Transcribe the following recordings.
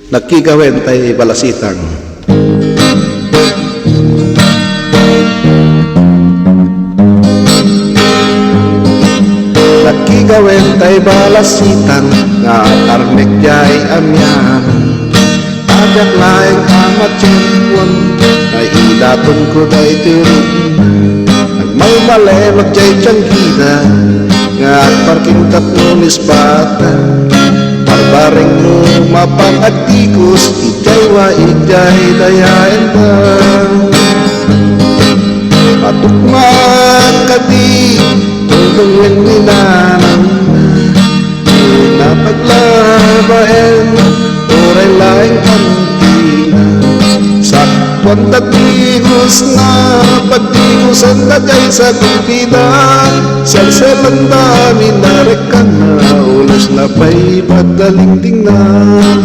Nagkigawin tay balasitang. Nagkigawin tay balasitang nga tarmek jay amyan. Agak laing amat cempon ay idaton ko day turun. Nagmalmale magjay tiyangkida nga parking tatlo nisbata. Barbaring rumapang agtikos ijay wa ijay dayain ta. Patukman kati tulungin ninanang na paglabain oray laing kantina. Sakwan tatikos na pagtikosan dagay sa kumpida. Salselan dami narekan na ulas na pa'y madaling tingnan.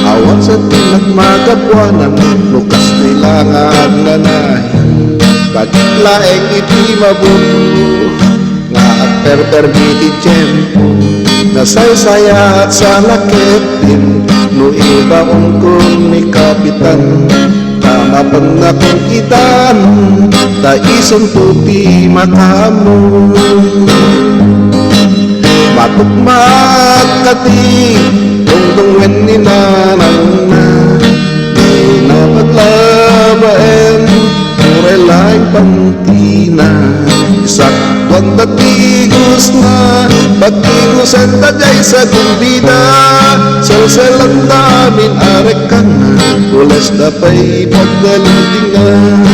Awan sa tinag magapwanan lukas nilangan nanahin. Bagit laeng iti mabuto nga at perpermiti tiyempo. Nasaysaya at sa lakit din no iba ungkol ni kapitan. Tama pang nakukitan taison puti matamu. Matukmat kati tungtungin ni nanang na di na paglabain uray laing pantina. Sakwan tatigos na pagtigusan tajay sa kumbida. Salselan damin arekan na ulas na pa'y pagdalintingan.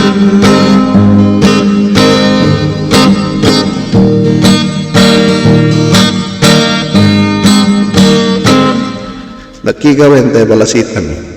Nagkigawin tayo balasitan.